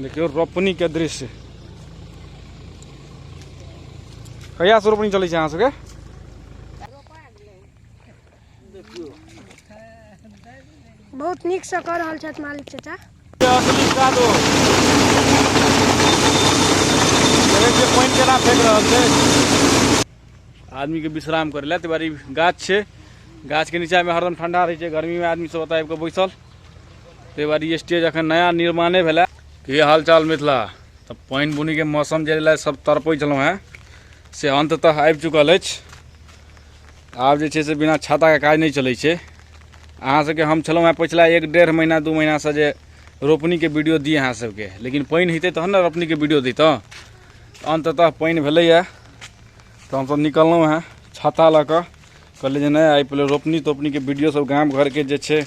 देखियो रोपनी के दृश्य। कहिया से रोपनी चलै छै अहाँ सबके? बहुत नीक से कर रहल छथि मालिक चाचा। असली कादो देखै पानि केना फेंक रहल छै। आदमी के विश्राम करे ला बारी गाछ छै, गाछ के नीचा में हरदम ठंडा रहे छै। गर्मी में आदमी सब ओतय आबि के बैसल। ते बारी स्टेज अखन नया निर्माणे भेला। की हाल चाल मिथिला? तब पानि बुनी के मौसम जे सब तरपै छलहुँ हैं से अंततः आबि चुकल अछि। आब जे छै से बिना छाता के काज नहीं चलै छै। अहाँ सबके हम छलहुँ हैं पिछला 1-1.5 महीना 2 महीना से जे रोपनी के वीडियो दिए अहाँ सबके, लेकिन पानि हेतै तहन ने रोपनी के वीडियो दैतहुँ। अंततः पानि भेलैया तो हम सब निकललहुँ हैं छाता लऽ कऽ। कहलिए जे नहीं आइ पहले रोपनी तोपनी के वीडियो सब गाम घर के जे छै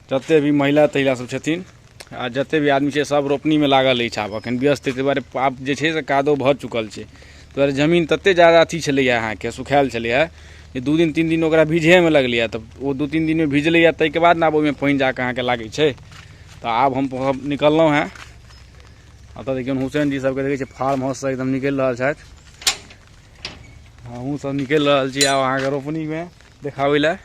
जते भी महिला तहिला सब छथिन आ जते भी आदमी छै सब रोपनी में लागल अछि। आब अखन व्यस्त ताहि दुआरे आब जे छै से कादो भऽ चुकल छै। ताहि दुआरे जमीन तते ज़्यादा अथी छलैया अहाँके सुखायल छलैया जे 2 दिन 3 दिन ओकरा भीजहे में लगलैया। तब वो 2-3 दिन में भीजलैया ताहिके बाद ने आब ओहिमे पानि जाके अहाँके लागै छै। तो आब हम निकललहुँ हैं। अतऽ देखियौ हुसैन जी सबके देखै छै फार्म हाउस से एकदम निकलि रहल छथि। हमहूँ सब निकलि रहल छी आब अहाँके रोपनी में देखाबै लए।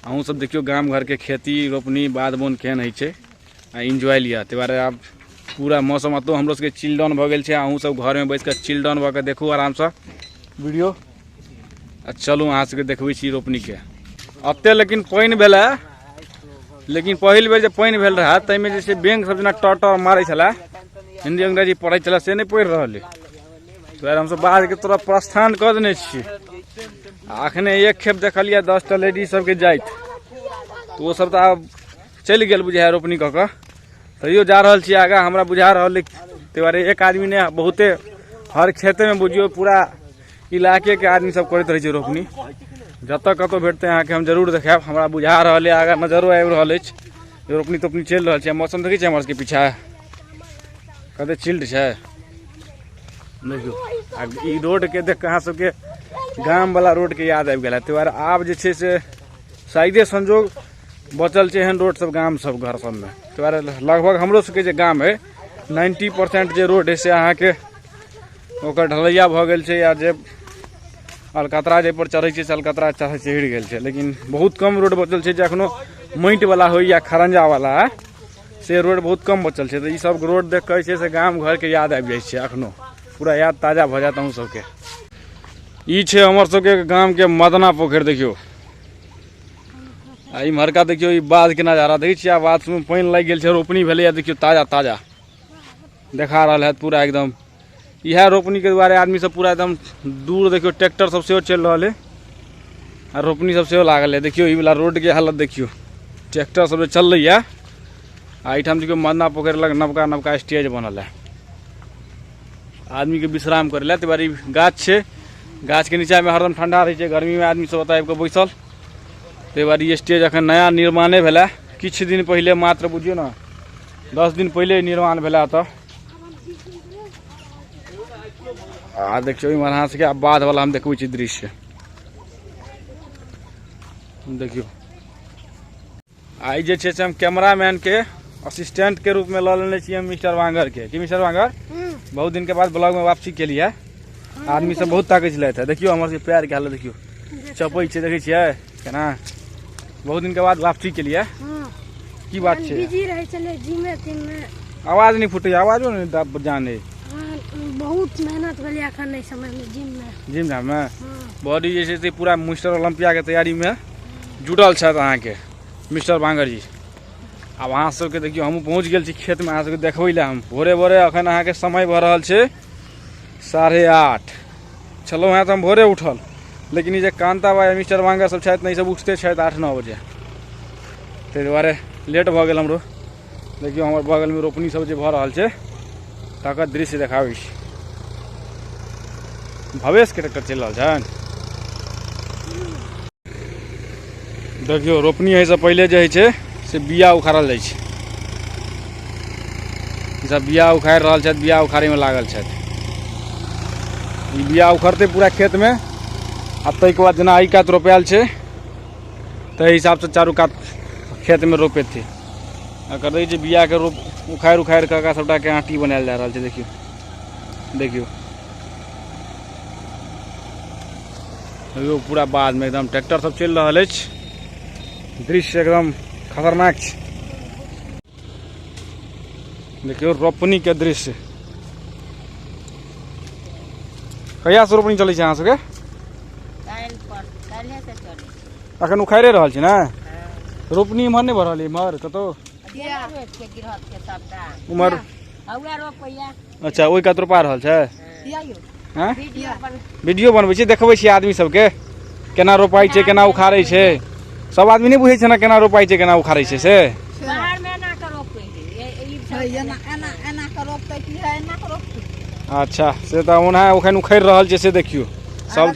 अहूँ सब देखियो गाम घर के खेती रोपनी बाध बोन केहन होइ छै आ एंजॉय लिया। ताहि दुआरे आब पूरा मौसम अतौ हमरो सबके चिल डाउन भऽ गेल छै। अहूँ सब घर में बैस कऽ चिल डाउन भऽ कऽ देखू आराम से वीडियो। आ चलू अहाँ सबके देखबै छी रोपनी के। अते लेकिन पानि भेलै, लेकिन पहिल बेर जे पानि भेल रहै ताहिमे जे छै बैंक सब जेना टर मारै छलै, हिंदी अंग्रेजी पढ़ै छलै से नहीं पढ़ि रहल है। तो हम सब बाहर के तरफ प्रस्थान कऽ देने छी। अखने एक खेप देखलिए 10 टा लेडीज सबके जाइत, तो वो सब तो आब चलि गेल बुझाय रोपनी कऽ कऽ। तैयो जा रहल छी आगा। हमरा बुझा रहल है ताहि दुआरे एक आदमी ने बहुते हर खेते में बुझियो पूरा इलाके के आदमी सब करैत रहै छै रोपनी। जतऽ कतौ भेटतै अहाँके हम जरूर देखायब। हमरा बुझा रहल है आगा नजरो आबि रहल अछि रोपनी तोपनी चलि रहल छै। मौसम देखै छियै हमर सबके पीछा कते चिल्ड छै देखियो। आ ई रोड के देख कऽ अहाँ सबके गाम वाला रोड के याद आबि गेल है। ताहि दुआरे आब जे छै से शायदे संजोग बचल छै एहन रोड सब गाम सब घर सब में। ताहि दुआरे लगभग हमरो सबके जे गाम है 90% जे रोड है से अहाँके ओकर ढलैया भऽ गेल छै। या जे अलकतरा जे पर चढ़ै छै से अलकतरा चढ़ि गेल छै। लेकिन बहुत कम रोड बचल छै जे एखनो माटि वाला होइ या खरंजा वाला है से रोड बहुत कम बचल छै। तो ई सब रोड देख कऽ छै से गाम घर के याद आबि जाइ छै। एखनो पूरा याद ताजा भऽ जायत अहूँ सबके। ई छै हमर सबके गाम के मदना पोखरि देखियो। आ इम्हरका देखियो ई बाध के नजारा देखै छियै। बाध में पानि लागि गेल छै, रोपनी भेलैया देखियो ताजा ताजा देखा रहल है पूरा एकदम। इएह रोपनी के दुआरे आदमी सब पूरा एकदम दूर देखियो ट्रैक्टर सब सेहो चलि रहल है आ रोपनी सब सेहो लागल है। देखियो ई वाला रोड के हालत देखियो, ट्रैक्टर सब चलैया। आ एहिठाम देखियो मदना पोखरि लग नवका नवका स्टेज बनल है आदमी के विश्राम करे ला। ताहि बारी गाछ छै, गाछ के नीचा में हरदम ठंडा रहे छै। गर्मी में आदमी सब ओतय आबि के बैसल। ताहि बारी स्टेज अखन नया निर्माणे भेला। किछु दिन पहिले मात्र बुझियो ना 10 दिन पहिले निर्माण भेला एतऽ। आ देखियो इम्हर अहाँ सबके बाध वाला हम देखबै छी दृश्य देखियो। आई जे छै से हम कैमरामैन के असिस्टेंट के रूप में लऽ लेने छी मिस्टर वांगर के। कि मिस्टर वांगर बहुत दिन के बाद ब्लॉग में वापसी के लिए आदमी सब बहुत ताकै छलथि। देखियो हमर सबके पैर के हालत देखियो, चपै छै देखै छियै केना। बहुत दिन के बाद वापसी के लिए की बात छै? बिजी रहै छलै जिम में। आवाज नहीं फूटे, आवाजो नहीं जाने। बहुत मेहनत भेलै अखन नहीं समय में जिम में बॉडी जे छै से पूरा मिस्टर ओलंपिया के तैयारी में जुटल छथि अहाँके मिस्टर वांगर जी। आब अहाँ सबके देखियो हमहूँ पहुँच गेल छी खेत में अहाँ सबके देखबै लए। हम भोरे भोरे अखन अहाँके समय भऽ रहल छै 8:30 छलहुँ हैं। तो हम भोरे उठल, लेकिन ये कांता बा मिस्टर वांगर सब छथि नहीं सब उठते छथि 8-9 बजे। ताहि दुआरे लेट भऽ गेल हमरो। देखियो हमर बगल में रोपनी सब जे भऽ रहल छै तकर दृश्य देखाबै छी। भवेश के ट्रैक्टर चलि रहल छनि। देखियो रोपनी है से पहले जे है छै से बिया उखाड़ल जाइ छै। ई सब बिया उखाड़ि रहल छथि, बिया उखाड़े में लागल छथि। ई बिया उखड़ते पूरा खेत में। आ ताहिके बाद जेना एहि कात रोपायल छै ताहि हिसाब से चारू कात खेत में रोपेतै। अगर रही जे बिया के रोप उखाड़ि उखाड़ि कऽ सबटा के आँटी बनायल जा रहल छै। देखियौ देखियौ देखियौ पूरा बाद में एकदम ट्रैक्टर सब चलि रहल अछि। दृश्य एकदम खतरनाक छै। देखियौ रोपनी के दृश्य। कहिया से रोपनी चलै छै अहाँ सबके? अखन उखाड़े रहल छी ने? रोपनी इम्हर नहीं भऽ रहल इम्हर कतौ उम्हर? अच्छा ओहि कात रोपा रहल छै। हाँ वीडियो बनबै छी, देखबै छी आदमी सबके केना रोपाई छै केना उखाड़ै छै। सब आदमी नहीं बुझै छै ना केना रोपाई छै केना उखाड़ै छै से। अच्छा से तऽ ओना एखन उखड़ि रहल छै से देखियौ सब।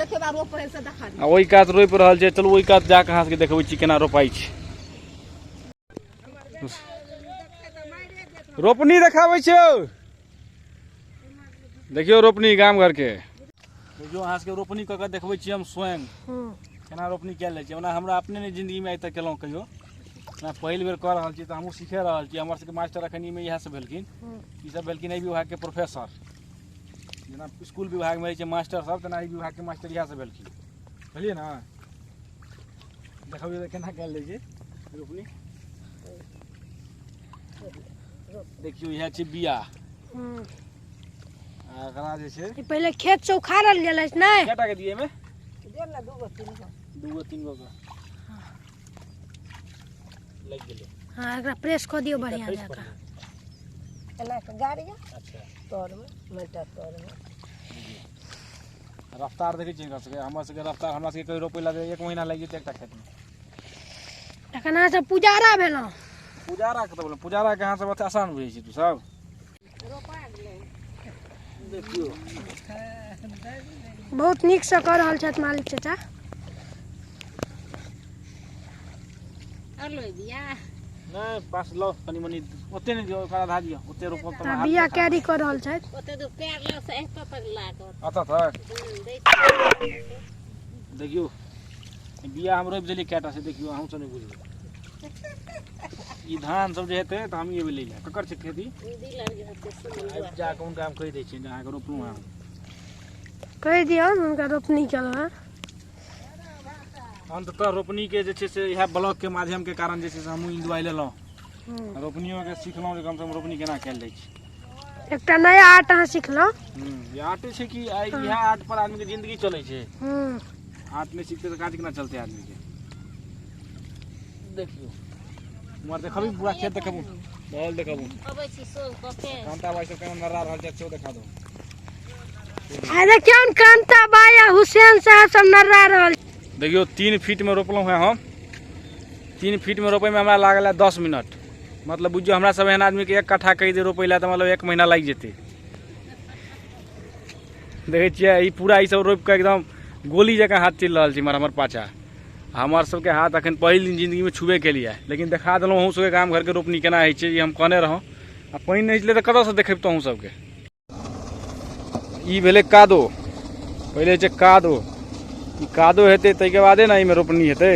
ओहि कात रोपि रहल छै। चलू ओहि कात जाकऽ अहाँ सबके देखबै छी केना रोपाई छै। रोपनी देखाबै छियौ। देखियौ रोपनी गाम घर के। देखियौ अहाँ सबके रोपनी कऽ के देखबै छी हम स्वयं केना रोपनी कयल जाइ छै। ओना हमरा अपने नहि जिंदगीमे आइ तक केलहुँ कहियो। मैं पहिल बेर कऽ रहल छी तऽ हमहूँ सीखे रहल छी। हमर सबके मास्टर अखन इमे इएह सब भेलखिन। ई सब भेलखिन एहि विभागके प्रोफेसर। जेना स्कूल विभागमे रहै छै मास्टर सब, तेना एहि विभागके मास्टर इएह सब भेलखिन। बुझलियै ने? देखबियौ केना कयल जाइ छै रोपनी। देखियौ इएह छै बिया। एकरा जे छै पहिले खेत से उखाड़ल गेल अछि ने। केटा के दिए में? दूगो तीन गो लग गेलै। हां एकरा प्रेस कऽ दियौ बढ़िया जकाँ। एना के गाड़िया। अच्छा तोर में मेटा तोर में रफ्तार देखै छियै सबके। हमर सबके रफ्तार हमरा सबके रोपै लगे 1 महीना लागि जेतै एकटा खेत में। एखन अहाँ सब पुजारा भेलहुँ। पुजारा कतऽ बोलू? पुजारा के अहाँ सब ओते आसान बुझै छी तू सब। देखियौ बहुत नीक से कऽ रहल छथि मालिक चाचा। नहीं पास लो कनी मनी ओते नहीं दियो, ओकरा आधा दियो। ओते रोपब त बिया कैरी कर रहल छथि। ओते तो पैर ल से एतो तक लागत। अतऽ तक देखियौ बिया हम रोपि देलियै कैटा से। देखियौ अहूँ सब नहीं बुझबै। ई धान सब जे हेतै तऽ हम ये ले जाए। ककर छै खेती? जाके उनका हम कहि दै छियै अहाँके रोपलहुँ हम। कहि दियौ हुनका रोपनी केलहुँ हँ। अंततः रोपनी के जे छै से इएह ब्लॉक के माध्यम के कारण जे छै से हमहूँ इंजॉय लेलहुँ। रोपनियो के सीखलहुँ जे कम से कम रोपनी केना कयल जाइ छै। एकटा नया आर्ट अहाँ सिखलहुँ। ये आर्ट छै कि इएह आर्ट पर आदमी के जिंदगी चलै छै। आर्ट नहीं सीखते तो काज केना चलते आदमी के। देखियो उमर देखबी पूरा खेत देखबू बॉल देखबू। अबै छी सोल क के कांता भाई सब केना नरा रहल छै से देखा दो। आ देखियौ कांता भाई आ हुसैन साहब सब नर्रा रहल। देखियो 3 फीट में रोपलहुँ हैं हम। 3 फीट में रोपे में हमरा लागल है 10 मिनट। मतलब बुझियो हमरा सब एहन आदमी के 1 कट्ठा कहि दे रोपे ला तो मतलब 1 महीना लग जेते। देखे छियै ई पूरा ई सब रोप के एकदम गोली जकाँ हाथ चल रहल छै हमर पाछा। हमार सबके हाथ अखन पहिल दिन जिंदगी में छुबे के लिए। लेकिन देखा देलहुँ अहूँ सबके गाम घर के रोपनी केना होइ छै। हम कहने रहूँ आ पानि नहीं छलै तऽ कतऽसँ देखेबतहुँ अहूँ सबके। ई भेलै कादो। पहिले छै कादो। ई कादो हेतै ताहिके बादे ने एहिमे रोपनी हेतै।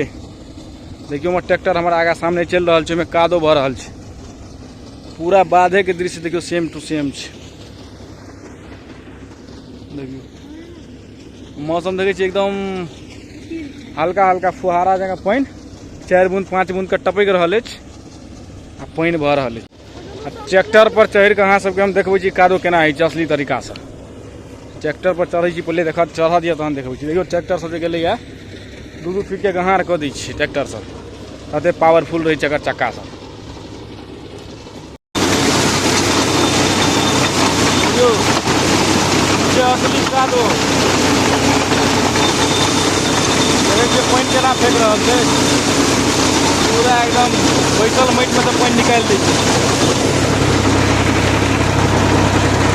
देखियौ हमर ट्रैक्टर हमर आगा सामने चलि रहल छै, ओहिमे कादो भऽ रहल छै। पूरा बाधे के दृश्य देखियौ सेम टू सेम छै। देखियौ मौसम देखै छियै एकदम हल्का हल्का फुहारा जगह पानि 4 बूंद 5 बूंद के टपक रहल अछि आ पानि भऽ रहल अछि। आ ट्रैक्टर पर चढ़ि कऽ अहाँ सबके हम देखबै छी कादो केना होइ छै असली तरीका से। ट्रैक्टर पर चढ़ै छी पहिले देखत चढ़ दिअ तहन देखबै छी। देखियौ ट्रैक्टर सब जे गेलैया 2-2 फीट के गहार कऽ दै छै ट्रैक्टर सब। कते पावरफुल रहै छै एकर चक्का सब। देखियौ ये असली कादो। देखै छियै पानि केना फेंक रहल छै। पूरा एकदम बैसल माटि में तऽ पानि निकालि दै छै।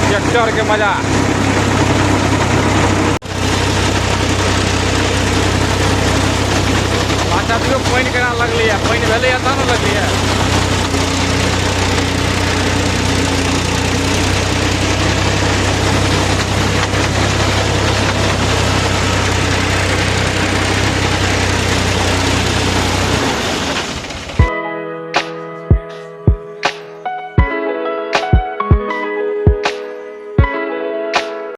ट्रैक्टर के मजा। अच्छा देखियौ पानि केना लगलैया। पानि भेलैया तहन ने लगलैया।